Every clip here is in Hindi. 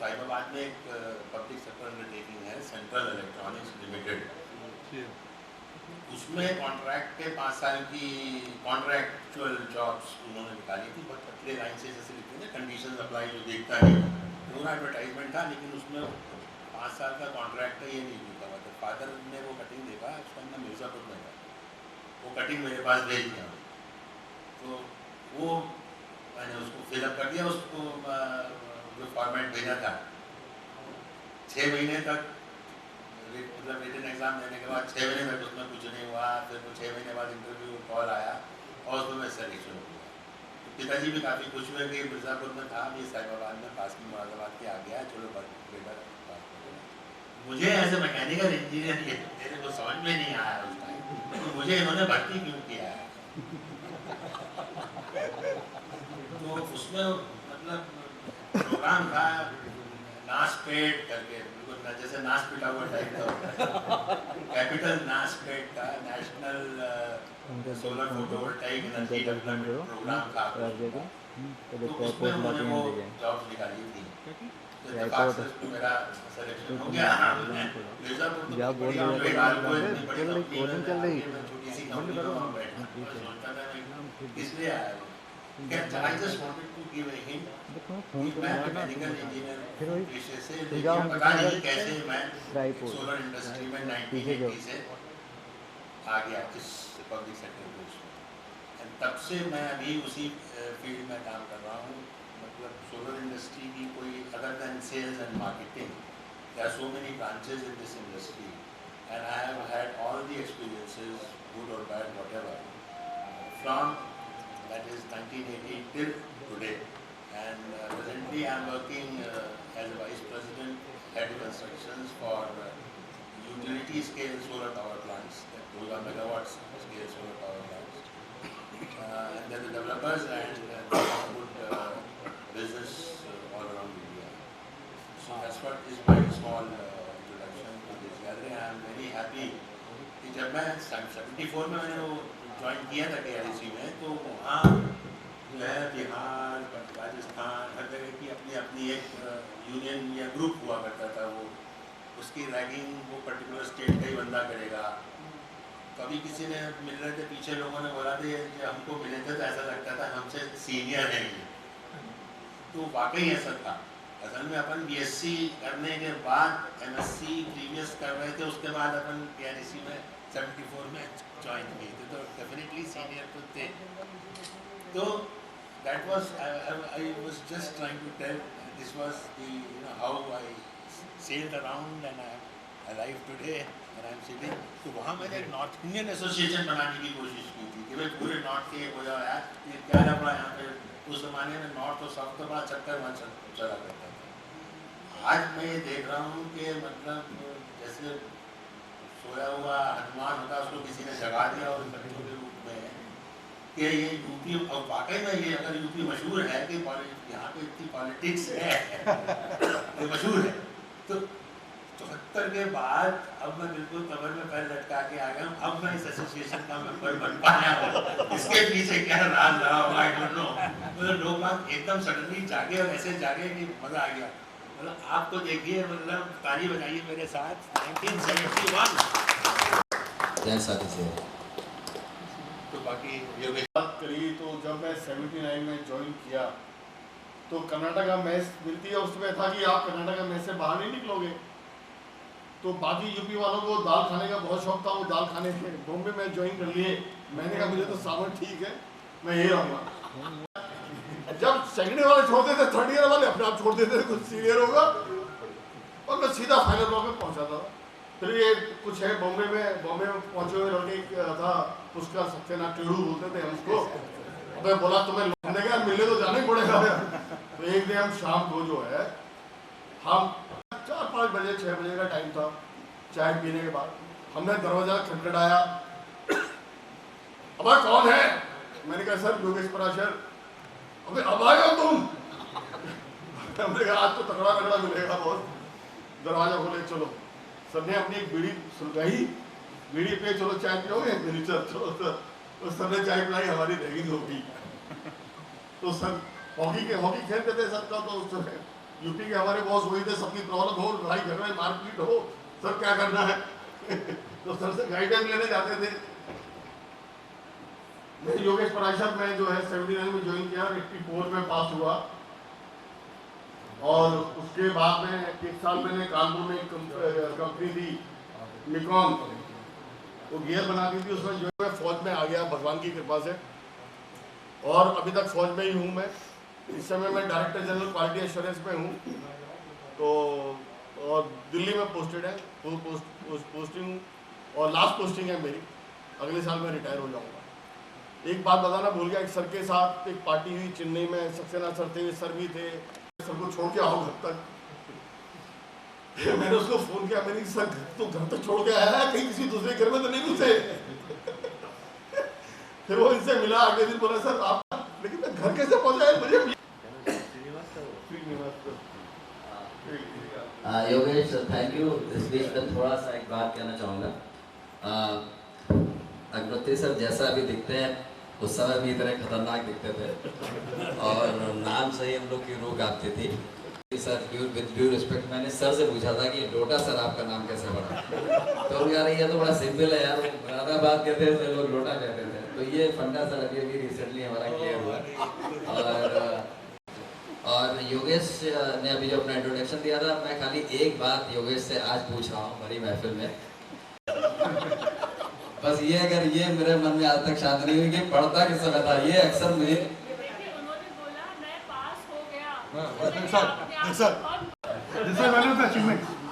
साइबराबाद में एक पब्लिक सेक्टर अंडरटेकिंग है सेंट्रल इलेक्ट्रॉनिक्स लिमिटेड, उसमें कॉन्ट्रैक्ट के 5 साल की कॉन्ट्रैक्चुअल जॉब्स उन्होंने निकाली थी। बहुत पतले लाइन से जैसे लिखते हैं कंडीशन अप्लाई जो देखता नहीं, पूरा एडवर्टाइजमेंट था, लेकिन उसमें 5 साल का कॉन्ट्रैक्ट है ये नहीं लिखा हुआ था। फादर ने वो कटिंग देखा, उसका नाम मिर्ज़ापुर में था, वो कटिंग मेरे पास भेज दिया, तो वो मैंने उसको फिलअप कर दिया, उसको जो फॉर्मेट भेजा था। 6 महीने तक मतलब रिटन एग्जाम देने के बाद 6 महीने तक उसमें कुछ नहीं हुआ। फिर वो 6 महीने बाद इंटरव्यू कॉल आया और उसमें मैं सिलेक्शन हो गया। तो पिताजी भी काफ़ी खुश हुए कि मिर्ज़ापुर में था, अभी साइबराबाद में पास में मुरादाबाद के आ गया, चलो बेटा बात करो। मुझे एज ए मैकेनिकल इंजीनियर ये मेरे को समझ में नहीं आया उस टाइम, तो मुझे इन्होंने भर्ती क्यों किया है। तो उसमें मतलब प्रोग्राम था नासपेट करके, जैसे नास पिटा हुआ टाइप का, कैपिटल नासपेट का national solar photovoltaic energy development programme था। तो उसमें उन्होंने वो जॉब्स निकाली थी, तो इत्तेफाक से उसमें मेरा सिलेक्शन हो गया। मिर्ज़ापुर तो बढ़िया जो हाल को इतनी बड़ी कंपनी में छोटी सी कंपनी में वहाँ बैठा, सोचता था मैं इसलिए आया। I just wanted to give a hint कि मैं मैकेनिकल इंजीनियर पेशे से, लेकिन पता नहीं कैसे मैं सोलर इंडस्ट्री में 1980 से आ गया इस पब्लिक सेक्टर में। तब से मैं अभी उसी फील्ड में काम कर रहा हूँ। मतलब सोलर इंडस्ट्री की कोई other than sales and marketing, there are so many branches in this industry and I have had all the experiences good और bad whatever from that is 1980 till today, and presently I am working as a vice president head constructions for utility scale solar power plants, those are megawatts scale solar power plants, and then the developers and good business all around India. So that's what is my small introduction to this gathering. I am very happy कि जब मैं 74 में मैंने वो ज्वाइन किया था KREC में, तो वहाँ जो है बिहार, राजस्थान, हर जगह की अपनी अपनी एक यूनियन या ग्रुप हुआ करता था। वो उसकी रैगिंग वो पर्टिकुलर स्टेट का ही बंदा करेगा। कभी किसी ने मिल रहे थे, पीछे लोगों ने बोला था कि हमको मिले थे तो ऐसा लगता था हमसे सीनियर है ये, तो वाकई ऐसा था। असल में अपन BSc करने के बाद MSc प्रीवियस कर रहे थे, उसके बाद अपन KREC में 74 में ज्वाइन किए थे, तो डेफिनेटली सीनियर तो थे। तो that was I was just trying to tell this was the how I sailed around and I arrived today and I am sitting. तो वहाँ मैंने एक नॉर्थ इंडियन एसोसिएशन बनाने की कोशिश की थी कि भाई पूरे नॉर्थ के हो जाओ यार, ये क्या लफड़ा यहाँ पे। उस ज़माने में नॉर्थ और साउथ का बड़ा चक्कर वहाँ चला करता था। आज मैं ये देख रहा हूँ कि मतलब जैसे सोया हुआ हनुमान होता, उसको किसी ने जगा दिया और बच्चों के रूप में कि ये यूपी, और वाकई में ये अगर यूपी मशहूर है कि यहाँ पे इतनी पॉलिटिक्स है ये मशहूर है। तो 74 के बाद अब मैं बिल्कुल कमर में पैर लटका के आ गया हूँ। अब मैं इस एसोसिएशन का मेंबर बन पाया हूँ, इसके पीछे क्या राज रहा होगा आई डोंट नो। मतलब लोग बात एकदम सडनली जागे और ऐसे जागे कि मज़ा आ गया। मतलब आपको देखिए, मतलब ताली बजाइए मेरे साथ 1971 जैसा से। तो बाकी बात करी तो जब मैं 79 में ज्वाइन किया तो कर्नाटका मैच मिलती है, उसमें था कि आप कर्नाटका मैच से बाहर नहीं निकलोगे। तो बाकी यूपी वालों को दाल खाने का बहुत शौक था, वो दाल खाने के बॉम्बे में ज्वाइन कर लिए। मैंने कहा मुझे तो सावन ठीक है, मैं यही रहूँगा। जब सेकंड ईयर वाले छोड़ते थे, थर्ड ईयर वाले अपने आप छोड़ देते थे, कुछ सीनियर होगा, और मैं सीधा फाइनल ब्लॉक में पहुंचा था। फिर ये कुछ है बॉम्बे में पहुंचे हुए लड़के था, उसका सत्यनारायण टेड़ू बोलते थे हम उसको। मैं बोला तुम्हें लौटने का मिलने तो जाना ही पड़ेगा। तो एक दिन हम शाम को जो है, हम 4-5 बजे 6 बजे का टाइम था, चाय पीने के बाद हमने दरवाजा खटखटाया। अब कौन है? मैंने कहा सर योगेश पराशर। अबे अब आए हो तुम? हमने कहा आज तो तगड़ा तगड़ा मिलेगा बहुत। दरवाजा खोले, चलो। सर ने अपनी एक बीड़ी सुलगाई, बीड़ी पे चलो चाय पियोगे? मेरी चलो सर। तो सर ने चाय पिलाई, हमारी रैगिंग हो गई। तो सर हॉकी खेलते थे सबका, तो उस समय यूपी के हमारे बॉस वही थे, सबकी प्रॉब्लम हो, लड़ाई झगड़े मारपीट हो, सर क्या करना है तो सर से गाइडेंस लेने जाते थे। मैं योगेश पराशर में जो है 79 में ज्वाइन किया, 84 में पास हुआ और उसके बाद में 1 साल मैंने कानपुर में एक कंपनी थी निकॉन, वो गियर बनाती थी, उसमें जो है मैं फौज में आ गया भगवान की कृपा से और अभी तक फौज में ही हूँ मैं। इस समय मैं डायरेक्टर जनरल क्वालिटी एश्योरेंस में हूँ तो, और दिल्ली में पोस्टेड है, पोस्टिंग हूँ और लास्ट पोस्टिंग है मेरी, अगले साल मैं रिटायर हो जाऊँगा। एक बात बताना भूल गया, एक सर के साथ एक पार्टी हुई चेन्नई में, सक्सेना सर थे, सर भी थे, सर को छोड़ के आओ घर तक मैंने उसको फोन किया, मैंने सर तो घर तक छोड़ के आया है, कहीं किसी दूसरे घर में तो नहीं घुसे फिर वो इनसे मिला अगले दिन, बोला सर आप, लेकिन मैं घर कैसे पहुंचा मुझे। Yogesh thank you. इस बीच में थोड़ा सा एक बात कहना चाहूँगा। अग्निहोत्री सर जैसा अभी दिखते हैं उस समय भी इतने खतरनाक दिखते थे और नाम से ही हम लोग की रूह कांपती थी। सर विद ड्यू रिस्पेक्ट मैंने सर से पूछा था कि लोटा सर आपका नाम कैसे बढ़ा, तो यार ये तो बड़ा सिंपल है यार, ज़्यादा बात कहते थे लोग लोटा कहते थे, तो ये फंडा सर अभी रिसेंटली हमारा क्लियर हुआ। और योगेश ने अभी जो अपना इंट्रोडक्शन दिया था, मैं खाली एक बात योगेश से आज पूछ रहा हूँ बड़ी महफिल में बस ये, अगर ये मेरे मन में आज तक शांत नहीं हुई कि पढ़ता किस समय था, ये अक्सर मुझे उन्होंने बोला मैं पास हो गया।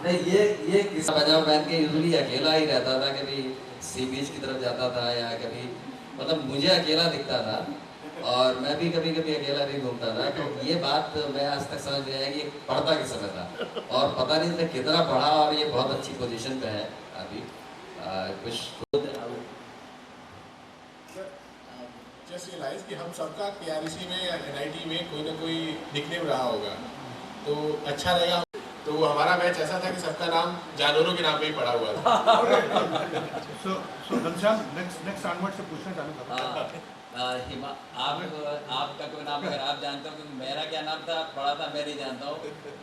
नहीं, ये किस पजामा पहन के यूजुअली अकेला ही रहता था, कभी सी बीच की तरफ जाता था या कभी, मतलब मुझे अकेला दिखता था और मैं भी कभी कभी अकेला भी घूमता था। तो ये बात मैं आज तक समझ नहीं आया कि पढ़ता किस समय था और पता नहीं मैं कितना पढ़ा और ये बहुत अच्छी पोजीशन पे है अभी। कुछ जस्ट रियलाइज कि हम सबका पीआरसी में या एनआईटी में कोई ना कोई निकनेम रहा होगा तो अच्छा रहेगा। तो हमारा बैच ऐसा था कि सबका नाम जानवरों के नाम पे ही पड़ा हुआ था। सो घनश्याम नेक्स्ट ऑनवर्ड से पूछना चालू करो। आपका कोई नाम अगर आप जानते हो कि मेरा क्या नाम था, पढ़ा था, मैं नहीं जानता हूँ।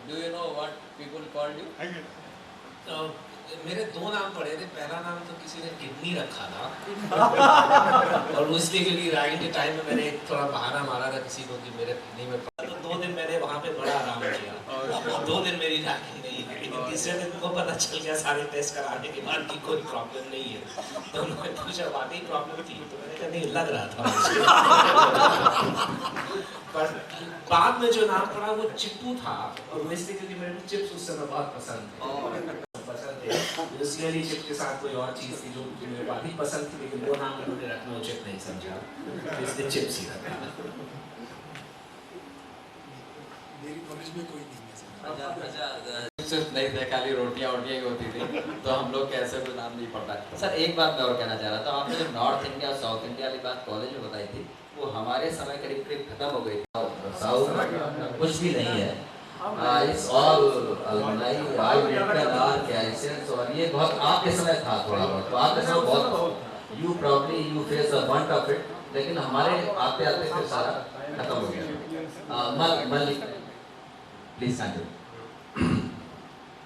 Do you know what people called you? मेरे 2 नाम पड़े थे। पहला नाम तो किसी ने किडनी रखा था और उसके लिए रैगिंग के टाइम में मैंने थोड़ा बहाना मारा था किसी को कि मेरे किडनी में, तो 2 दिन मैंने वहाँ पे बड़ा आराम किया। 2 दिन मेरी रैगिंग नहीं है, लेकिन तीसरे दिन को पता चल गया सारे टेस्ट कराने के बाद कि कोई प्रॉब्लम नहीं है। तो उन्होंने पूछा वाकई प्रॉब्लम थी, तो मैंने कहा नहीं लग रहा था पर बाद में जो नाम पड़ा वो चिप्पू था और इसलिए क्योंकि मेरे को चिप्स उस समय बहुत पसंद थे। इसलिए चिप के साथ कोई और चीज़ थी जो मेरे को भी पसंद थी, लेकिन वो नाम उन्होंने रखना उचित नहीं समझा, इसलिए चिप्स ही रखा। मेरी कॉलेज में कोई नहीं है सिर्फ नहीं थे, खाली रोटियां ही होती थी, तो हम लोग कैसे कोई नाम नहीं पड़ता। सर एक बात मैं और कहना चाह रहा था, आपने जो नॉर्थ इंडिया और साउथ इंडिया वाली बात कॉलेज में बताई थी, वो हमारे समय करीब खत्म हो गई थी। साउथ में कुछ भी नहीं है, इट्स ऑल और ये बहुत आपके समय था थोड़ा बहुत, तो आपके समय बहुत you probably you face a brunt of it, लेकिन हमारे आते आते फिर सारा खत्म हो गया। Malik please continue.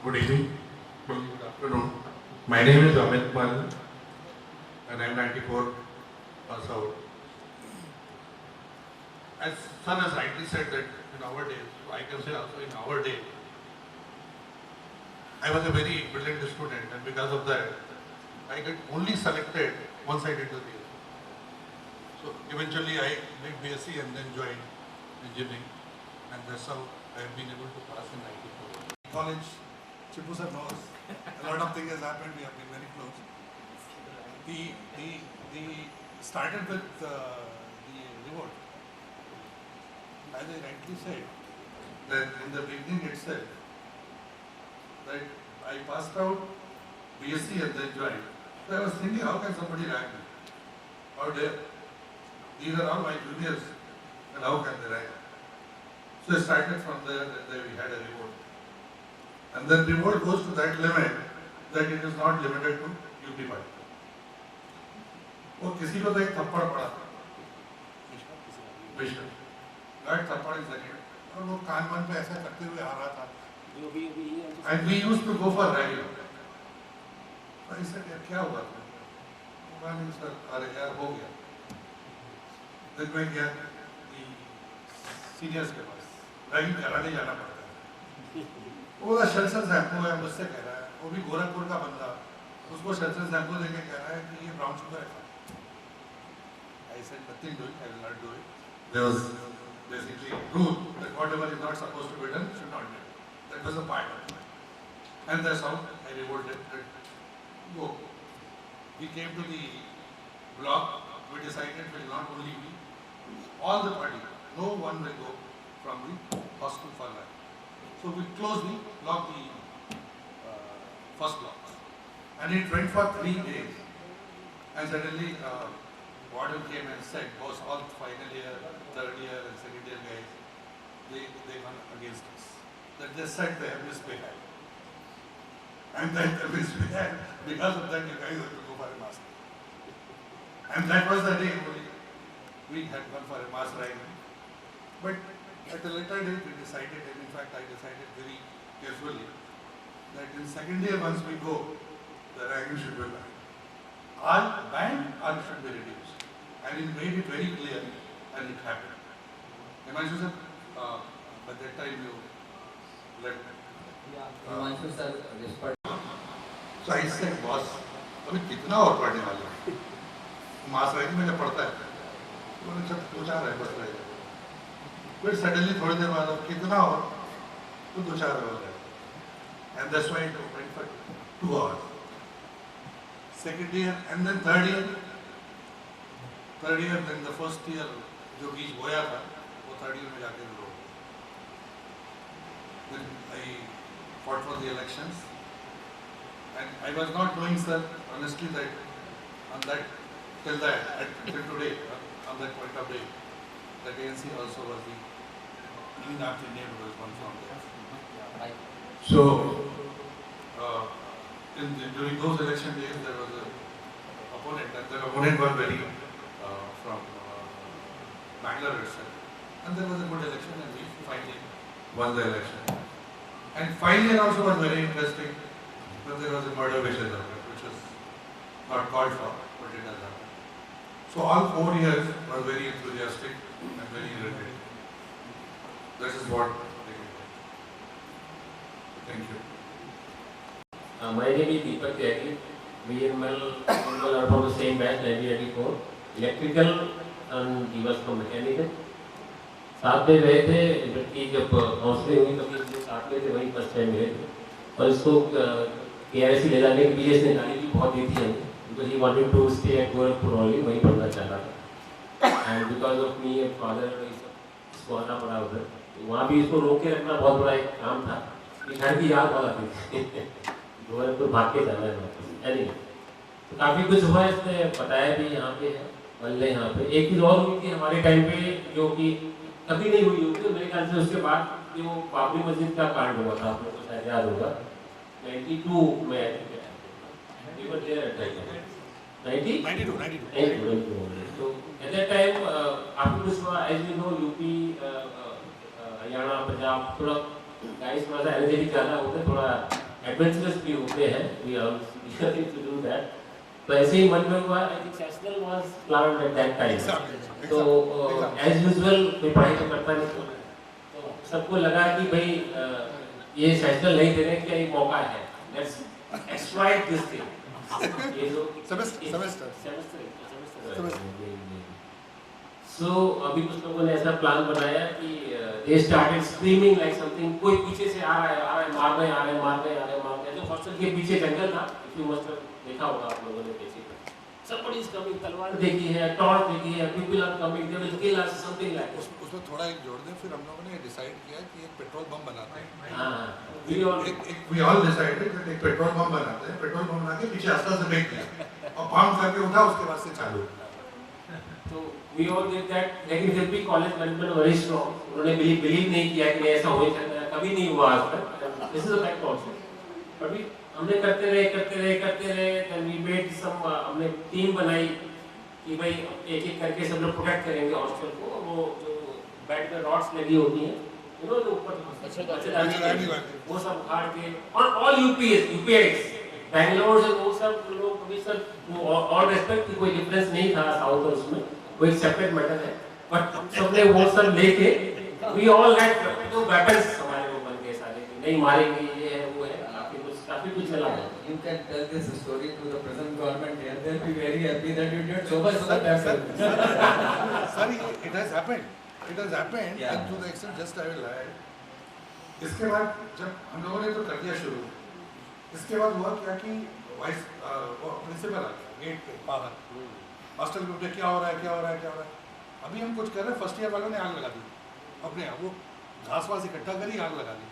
Good evening, good afternoon. My name is Amit Mal and I am 94 pass out. As Sun has rightly said that in our days, I can say also in our day, I was a very brilliant student and because of that, I got only selected one-sided interview. So eventually I did BSc and then joined engineering and that's how I have been able to pass in 94. College, Chippu sir knows. A lot of things has happened. We have been very close. The started with the reward. As I rightly said, that in the beginning itself, that I passed out BSc and then joined. So I was thinking, how can somebody rank me? How dare? These are all my juniors, and how can they rank? So I started from there, then we had a reward. And then reward goes to that limit that it is not limited to UP party. वो किसी को तो एक थप्पड़ पड़ा, विष्णु, that थप्पड़ is the और वो कान वान पे ऐसा करते हुए आ रहा था, and we used to go for rally. I said, यार क्या हुआ? नहीं सर, अरे यार हो गया। फिर मैं गया सीनियर्स के पास, रैली कराने जाना पड़ता है। वो बोला शर्सन सैम्पो है, मुझसे कह रहा है, वो भी गोरखपुर का बंदा, उसको शर्सन सैम्पो देके कह रहा है कि ये ब्राउन शुगर है। I said nothing doing, I will not do it. There was basically rule that whatever is not supposed to be done should not be done. That was a part of it. And that's how I revolted that go. We came to the block, we decided will not only be all the party, no one will go from the hostel for that. So we closed the block, the first block. And it went for 3 days. And suddenly warden came and said, boss, all final year, third year and second year guys, they went against us. That they said they have misbehaved. And then they misbehaved. Because of that, you guys have to go for a mass. And that was the day we had gone for a mass ride. But at a later date, we decided, and in fact I decided very carefully, that in second year once we go, the ragging should be banned. All banned or should be reduced. And it made it very clear, and it happened. Himanshu sir, by that time you left. Himanshu sir रिस्पर्ट So I said, boss, अभी कितना और पढ़ने वाले हैं? मास रैंक में जब पढ़ता है, तो मैंने सब दो चार है बस रहेगा। फिर सडनली थोड़ी देर बाद अब कितना और, तो दो चार और है। And that's why it went for 2 hours. Second year and then third year, then the first year जो बीच बोया था, वो third year में जाके लो। Then I fought for the elections. And I was not knowing, sir, honestly, that on that, till today, on that point of day, the ANC also was the Clean Up India was one from there. So, during those election days, there was an opponent, and the opponent was very from Bangalore itself. And there was a good election, and we finally won the election. And finally also was very interesting. But there was a murder which has happened, which was not called for, but it has happened. So all 4 years were very enthusiastic and very irritating. This is what they did. Thank you. My name is Deepak Tyagi. We are from the same batch, 1984. Electrical and he was from mechanical. साथ में रहे थे, जबकि जब काउंसलिंग हुई तभी हम साथ में थे, वही फर्स्ट टाइम मिले थे। और इसको KRC ले जाने के लिए इसने गाड़ी भी बहुत दी थी हमें, because he wanted to stay at Gorakhpur only, वहीं पढ़ना चाह रहा था। And because of me and father, इसको आना पड़ा उधर। वहाँ भी इसको रोक के रखना बहुत बड़ा एक काम था। ये घर की याद बहुत आती थी। गोरखपुर भाग के जाना है वापस। Anyway, तो काफ़ी कुछ हुआ, इसने बताया भी यहाँ पे है, बल्ले यहाँ पे। एक चीज़ और हुई थी हमारे टाइम पे, जो कि कभी नहीं हुई होगी, मेरे ख्याल से उसके बाद जो बाबरी मस्जिद का कांड हुआ था, आप लोगों को शायद याद होगा, 92 में, we were there at that time. 92. So at that time, after this, as you know, UP, Haryana, Punjab, थोड़ा guys थोड़ा सा energetic ज़्यादा होते हैं, थोड़ा adventurous भी होते हैं, we are eager to do that. तो ऐसे ही मन में हुआ, I think Sessional was planned at that time. तो as usual कोई पढ़ाई तो करता नहीं, तो सबको लगा कि भाई ये सेशनल नहीं दे रहे, क्या ये मौका है, let's exploit this thing. ये जो semester. So अभी कुछ लोगों ने ऐसा प्लान बनाया कि they started screaming like something, कोई पीछे से आ रहा है, मार रहे हैं, जो हॉस्टल के पीछे जंगल था, if you must have देखा होगा आप लोगों ने पीछे, somebody is coming, तलवार देखी है, टॉर्च देखी है, people are coming, they will kill us, something like that. उसमें थोड़ा एक जोड़ दें, फिर हम लोगों ने डिसाइड किया कि एक पेट्रोल बम बनाते हैं। हाँ, we all decided that एक पेट्रोल बम बनाते हैं, पेट्रोल बम बना के पीछे आस्था से फेंक दिया और पाम करके उठा, उसके बाद से चालू। तो we all did that, लेकिन फिर भी कॉलेज मैनेजमेंट very strong, उन्होंने बिलीव नहीं किया कि ऐसा हो सकता है, कभी नहीं हुआ आज तक, this is a fact also, but हमने करते रहे, then we made some, हमने टीम बनाई कि भाई एक एक करके सब लोग प्रोटेक्ट करेंगे हॉस्टल को, वो जो बेड पे रॉड्स लगी होती हैं, यू नो जो ऊपर मच्छरदानी वाले। वो सब उखाड़ के, और ऑल यूपीआईस बैंगलोर से वो सब लोग अभी सर ऑल रेस्पेक्ट, कोई डिफरेंस नहीं था साउथ और उसमें, वो एक सेपरेट मैटर है, बट हम सबने वो सब लेके वी ऑल हैड जो वेपन्स हमारे वो बन गए सारे, नहीं मारेंगे ये है वो है, काफी कुछ चला है। You can tell this story to the present government here. They'll be very happy that you did so much for the taxes. Sir, it has happened. It has happened, Yeah. and to the extent just I will add. इसके बाद जब हम लोगों ने तो कर दिया शुरू, इसके बाद हुआ क्या कि वाइस प्रिंसिपल आ गया गेट पे बाहर, हॉस्टल ग्रुप पे क्या हो रहा है क्या हो रहा है क्या हो रहा है। अभी हम कुछ कर रहे हैं, फर्स्ट ईयर वालों ने आग लगा दी अपने आप, वो घास वास इकट्ठा करी आग लगा दी।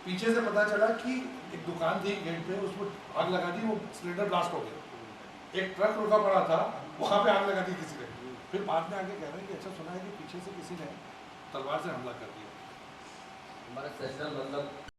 पीछे से पता चला कि एक दुकान थी गेट पे, उसमें आग लगा दी, वो सिलेंडर ब्लास्ट हो गया। एक ट्रक रुका पड़ा था, वहाँ पे आग लगा दी किसी ने। फिर बाद में आगे कह रहे हैं कि अच्छा सुना है कि पीछे से किसी ने तलवार से हमला कर दिया। हमारा सेशन मतलब